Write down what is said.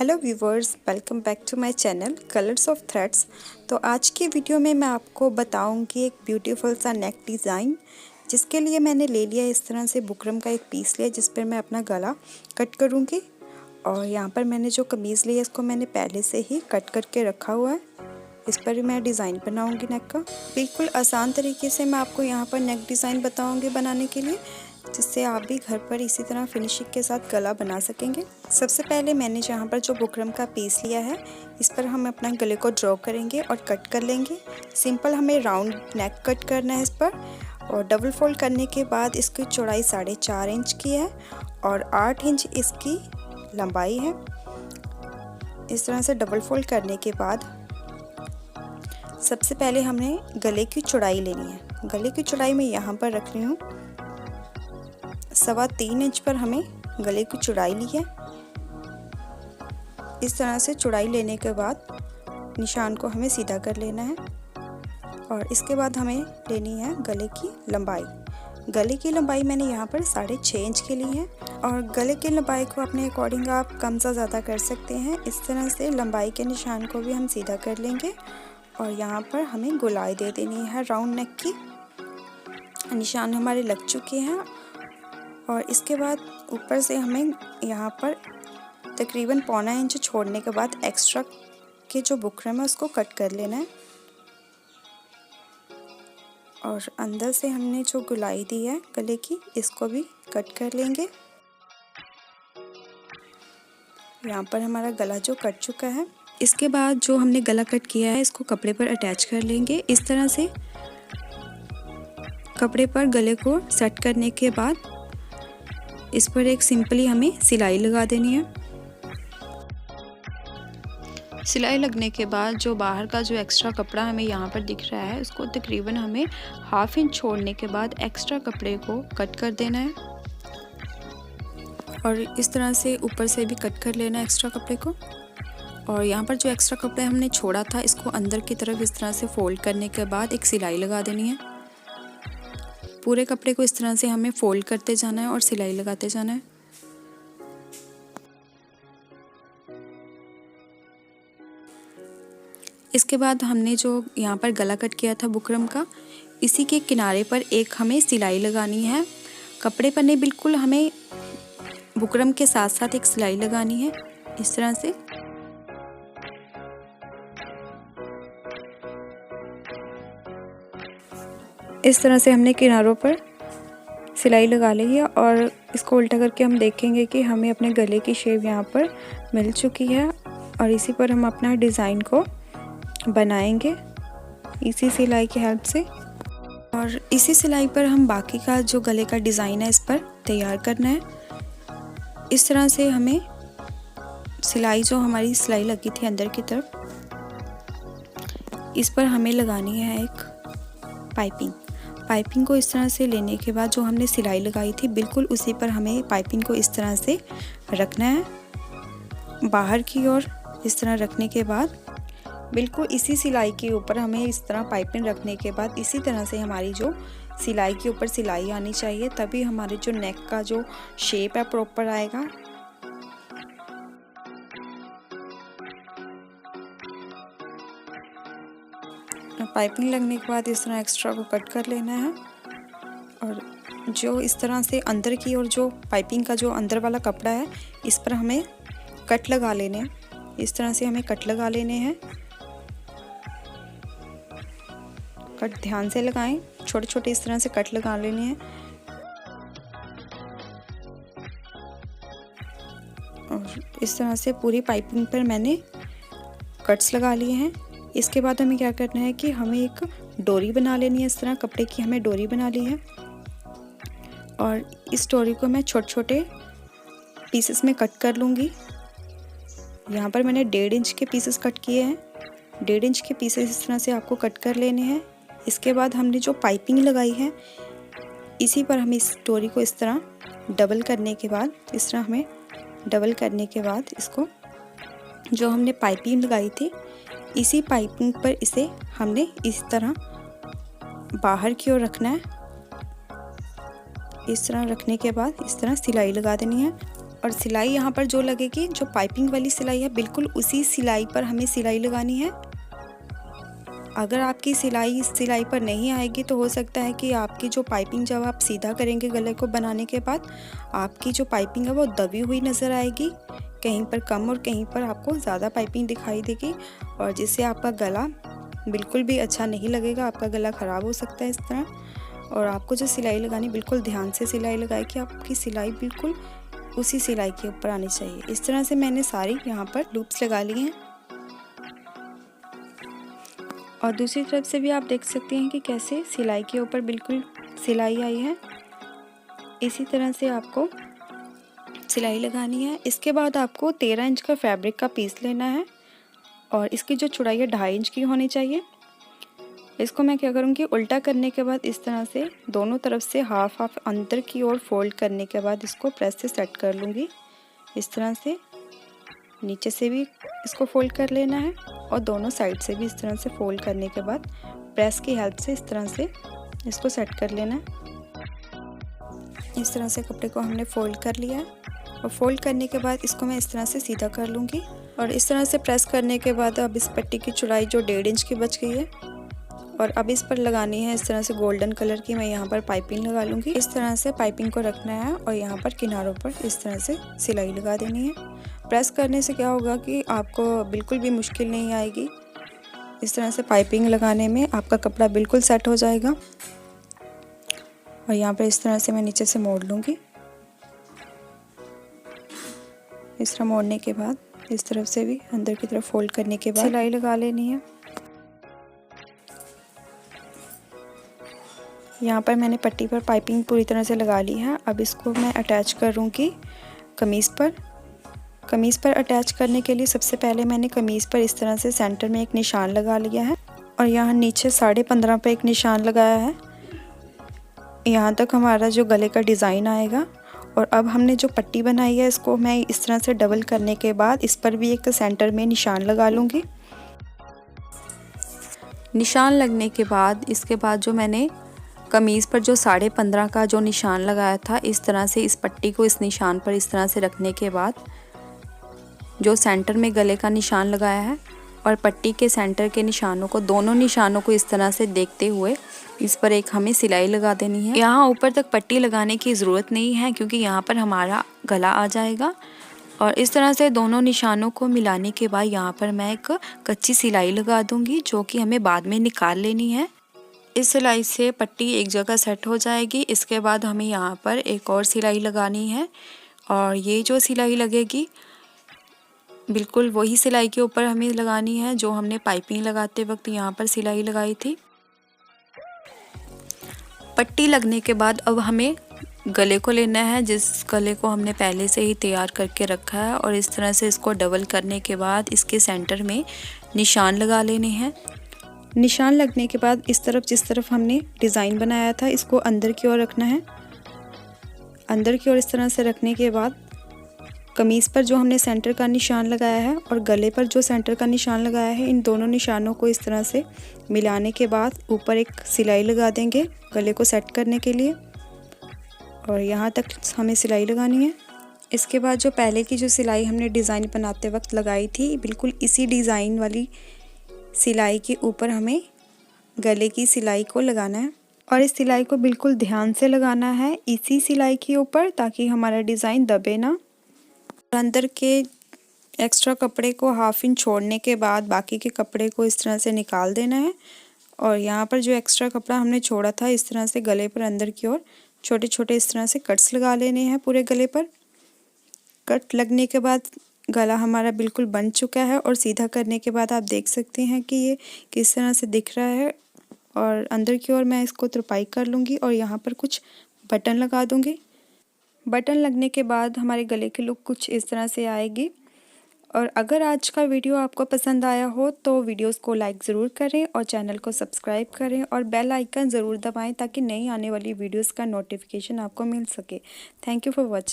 Hello viewers, welcome back to my channel colours of threads. तो आज की video में मैं आपको बताऊंगी एक ब्यूटीफुल सा नेक डिज़ाइन, जिसके लिए मैंने ले लिया इस तरह से बुकरम का एक पीस लिया, जिस पर मैं अपना गला कट करूंगी। और यहाँ पर मैंने जो कमीज़ ली है इसको मैंने पहले से ही कट करके रखा हुआ है। इस पर मैं डिज़ाइन बनाऊंगी नेक का। बिल्कुल आसान तरीके से मैं आपको यहाँ पर नेक डिज़ाइन बताऊँगी बनाने के लिए, जिससे आप भी घर पर इसी तरह फिनिशिंग के साथ गला बना सकेंगे। सबसे पहले मैंने यहाँ पर जो बुकरम का पीस लिया है, इस पर हम अपना गले को ड्रॉ करेंगे और कट कर लेंगे। सिंपल हमें राउंड नेक कट करना है इस पर। और डबल फोल्ड करने के बाद इसकी चौड़ाई 4.5 इंच की है और 8 इंच इसकी लंबाई है। इस तरह से डबल फोल्ड करने के बाद सबसे पहले हमने गले की चौड़ाई लेनी है। गले की चौड़ाई मैं यहाँ पर रख रही हूँ 3.25 इंच पर हमें गले की चौड़ाई ली है। इस तरह से चौड़ाई लेने के बाद निशान को हमें सीधा कर लेना है और इसके बाद हमें लेनी है गले की लंबाई। गले की लंबाई मैंने यहाँ पर 6.5 इंच की ली है और गले की लंबाई को अपने अकॉर्डिंग आप कम सा ज़्यादा कर सकते हैं। इस तरह से लंबाई के निशान को भी हम सीधा कर लेंगे और यहाँ पर हमें गोलाई दे देनी है राउंड नेक की। निशान हमारे लग चुके हैं और इसके बाद ऊपर से हमें यहाँ पर तकरीबन 1.25 इंच छोड़ने के बाद एक्स्ट्रा के जो बुकरम है उसको कट कर लेना है। और अंदर से हमने जो गोलाई दी है गले की, इसको भी कट कर लेंगे। यहाँ पर हमारा गला जो कट चुका है, इसके बाद जो हमने गला कट किया है इसको कपड़े पर अटैच कर लेंगे। इस तरह से कपड़े पर गले को सेट करने के बाद इस पर एक सिंपली हमें सिलाई लगा देनी है। सिलाई लगने के बाद जो बाहर का जो एक्स्ट्रा कपड़ा हमें यहाँ पर दिख रहा है, उसको तकरीबन हमें 1/2 इंच छोड़ने के बाद एक्स्ट्रा कपड़े को कट कर देना है और इस तरह से ऊपर से भी कट कर लेना है एक्स्ट्रा कपड़े को। और यहाँ पर जो एक्स्ट्रा कपड़े हमने छोड़ा था, इसको अंदर की तरफ इस तरह से फोल्ड करने के बाद एक सिलाई लगा देनी है। पूरे कपड़े को इस तरह से हमें फोल्ड करते जाना है और सिलाई लगाते जाना है। इसके बाद हमने जो यहाँ पर गला कट किया था बुकरम का, इसी के किनारे पर एक हमें सिलाई लगानी है। कपड़े पर नहीं, बिल्कुल हमें बुकरम के साथ साथ एक सिलाई लगानी है इस तरह से। इस तरह से हमने किनारों पर सिलाई लगा ली है और इसको उल्टा करके हम देखेंगे कि हमें अपने गले की शेप यहाँ पर मिल चुकी है और इसी पर हम अपना डिज़ाइन को बनाएंगे इसी सिलाई की हेल्प से। और इसी सिलाई पर हम बाकी का जो गले का डिज़ाइन है इस पर तैयार करना है। इस तरह से हमें सिलाई जो हमारी सिलाई लगी थी अंदर की तरफ, इस पर हमें लगानी है एक पाइपिंग को इस तरह से लेने के बाद जो हमने सिलाई लगाई थी बिल्कुल उसी पर हमें पाइपिंग को इस तरह से रखना है। बाहर की ओर इस तरह रखने के बाद बिल्कुल इसी सिलाई के ऊपर हमें इस तरह पाइपिंग रखने के बाद इसी तरह से हमारी जो सिलाई के ऊपर सिलाई आनी चाहिए, तभी हमारे जो नेक का जो शेप है प्रॉपर आएगा। पाइपिंग लगने के बाद इस तरह एक्स्ट्रा को कट कर लेना है और जो इस तरह से अंदर की और जो पाइपिंग का जो अंदर वाला कपड़ा है, इस पर हमें कट लगा लेने हैं। इस तरह से हमें कट लगा लेने हैं। कट ध्यान से लगाएं, छोटे छोटे इस तरह से कट लगा लेने हैं। और इस तरह से पूरी पाइपिंग पर मैंने कट्स लगा लिए हैं। इसके बाद हमें क्या करना है कि हमें एक डोरी बना लेनी है। इस तरह कपड़े की हमें डोरी बना ली है और इस डोरी को मैं छोटे छोटे पीसेस में कट कर लूँगी। यहाँ पर मैंने 1.5 इंच के पीसेस कट किए हैं। 1.5 इंच के पीसेस इस तरह से आपको कट कर लेने हैं। इसके बाद हमने जो पाइपिंग लगाई है, इसी पर हमें इस डोरी को इस तरह डबल करने के बाद, इस तरह हमें डबल करने के बाद इसको जो हमने पाइपिंग लगाई थी, इसी पाइपिंग पर इसे हमने इस तरह बाहर की ओर रखना है। इस तरह रखने के बाद इस तरह सिलाई लगा देनी है। और सिलाई यहाँ पर जो लगेगी, जो पाइपिंग वाली सिलाई है, बिल्कुल उसी सिलाई पर हमें सिलाई लगानी है। अगर आपकी सिलाई पर नहीं आएगी तो हो सकता है कि आपकी जो पाइपिंग जब आप सीधा करेंगे गले को बनाने के बाद, आपकी जो पाइपिंग है वो दबी हुई नज़र आएगी, कहीं पर कम और कहीं पर आपको ज़्यादा पाइपिंग दिखाई देगी, और जिससे आपका गला बिल्कुल भी अच्छा नहीं लगेगा, आपका गला ख़राब हो सकता है इस तरह। और आपको जो सिलाई लगानी, बिल्कुल ध्यान से सिलाई लगाए कि आपकी सिलाई बिल्कुल उसी सिलाई के ऊपर आनी चाहिए। इस तरह से मैंने सारी यहाँ पर लूप्स लगा ली हैं। और दूसरी तरफ से भी आप देख सकते हैं कि कैसे सिलाई के ऊपर बिल्कुल सिलाई आई है। इसी तरह से आपको सिलाई लगानी है। इसके बाद आपको 13 इंच का फैब्रिक का पीस लेना है और इसकी जो चौड़ाई है 2.5 इंच की होनी चाहिए। इसको मैं क्या करूँगी, उल्टा करने के बाद इस तरह से दोनों तरफ से हाफ हाफ अंदर की ओर फोल्ड करने के बाद इसको प्रेस से सेट कर लूँगी। इस तरह से नीचे से भी इसको फोल्ड कर लेना है और दोनों साइड से भी इस तरह से फोल्ड करने के बाद प्रेस की हेल्प से इस तरह से इसको सेट कर लेना है। इस तरह से कपड़े को हमने फोल्ड कर लिया है और फोल्ड करने के बाद इसको मैं इस तरह से सीधा कर लूँगी। और इस तरह से प्रेस करने के बाद अब इस पट्टी की चौड़ाई जो 1.5 इंच की बच गई है, और अब इस पर लगानी है इस तरह से गोल्डन कलर की मैं यहाँ पर पाइपिंग लगा लूँगी। इस तरह से पाइपिंग को रखना है और यहाँ पर किनारों पर इस तरह से सिलाई लगा देनी है। प्रेस करने से क्या होगा कि आपको बिल्कुल भी मुश्किल नहीं आएगी। इस तरह से पाइपिंग लगाने में आपका कपड़ा बिल्कुल सेट हो जाएगा। और यहाँ पर इस तरह से मैं नीचे से मोड़ लूँगी। इस तरह मोड़ने के बाद इस तरफ से भी अंदर की तरफ फोल्ड करने के बाद सिलाई लगा लेनी है। यहाँ पर मैंने पट्टी पर पाइपिंग पूरी तरह से लगा ली है। अब इसको मैं अटैच करूँगी कमीज़ पर। कमीज़ पर अटैच करने के लिए सबसे पहले मैंने कमीज़ पर इस तरह से सेंटर में एक निशान लगा लिया है और यहाँ नीचे 15.5 पर एक निशान लगाया है। यहाँ तक हमारा जो गले का डिज़ाइन आएगा। और अब हमने जो पट्टी बनाई है इसको मैं इस तरह से डबल करने के बाद इस पर भी एक सेंटर में निशान लगा लूँगी। निशान लगने के बाद इसके बाद जो मैंने कमीज़ पर जो 15.5 का जो निशान लगाया था, इस तरह से इस पट्टी को इस निशान पर इस तरह से रखने के बाद जो सेंटर में गले का निशान लगाया है और पट्टी के सेंटर के निशानों को, दोनों निशानों को इस तरह से देखते हुए इस पर एक हमें सिलाई लगा देनी है। यहाँ ऊपर तक पट्टी लगाने की ज़रूरत नहीं है क्योंकि यहाँ पर हमारा गला आ जाएगा। और इस तरह से दोनों निशानों को मिलाने के बाद यहाँ पर मैं एक कच्ची सिलाई लगा दूँगी जो कि हमें बाद में निकाल लेनी है। इस सिलाई से पट्टी एक जगह सेट हो जाएगी। इसके बाद हमें यहाँ पर एक और सिलाई लगानी है और ये जो सिलाई लगेगी बिल्कुल वही सिलाई के ऊपर हमें लगानी है जो हमने पाइपिंग लगाते वक्त यहाँ पर सिलाई लगाई थी। पट्टी लगने के बाद अब हमें गले को लेना है, जिस गले को हमने पहले से ही तैयार करके रखा है, और इस तरह से इसको डबल करने के बाद इसके सेंटर में निशान लगा लेने हैं। निशान लगने के बाद इस तरफ जिस तरफ हमने डिज़ाइन बनाया था इसको अंदर की ओर रखना है। अंदर की ओर इस तरह से रखने के बाद कमीज़ पर जो हमने सेंटर का निशान लगाया है और गले पर जो सेंटर का निशान लगाया है, इन दोनों निशानों को इस तरह से मिलाने के बाद ऊपर एक सिलाई लगा देंगे गले को सेट करने के लिए, और यहाँ तक हमें सिलाई लगानी है। इसके बाद जो पहले की जो सिलाई हमने डिज़ाइन बनाते वक्त लगाई थी, बिल्कुल इसी डिज़ाइन वाली सिलाई के ऊपर हमें गले की सिलाई को लगाना है और इस सिलाई को बिल्कुल ध्यान से लगाना है इसी सिलाई के ऊपर, ताकि हमारा डिज़ाइन दबे ना। अंदर के एक्स्ट्रा कपड़े को 1/2 इंच छोड़ने के बाद बाकी के कपड़े को इस तरह से निकाल देना है और यहाँ पर जो एक्स्ट्रा कपड़ा हमने छोड़ा था इस तरह से गले पर अंदर की ओर छोटे छोटे इस तरह से कट्स लगा लेने हैं पूरे गले पर। कट लगने के बाद गला हमारा बिल्कुल बन चुका है और सीधा करने के बाद आप देख सकते हैं कि ये किस तरह से दिख रहा है। और अंदर की ओर मैं इसको तुरपाई कर लूँगी और यहाँ पर कुछ बटन लगा दूँगी। बटन लगने के बाद हमारे गले की लुक कुछ इस तरह से आएगी। और अगर आज का वीडियो आपको पसंद आया हो तो वीडियोस को लाइक ज़रूर करें और चैनल को सब्सक्राइब करें और बेल आइकन ज़रूर दबाएं ताकि नई आने वाली वीडियोस का नोटिफिकेशन आपको मिल सके। Thank you for watching.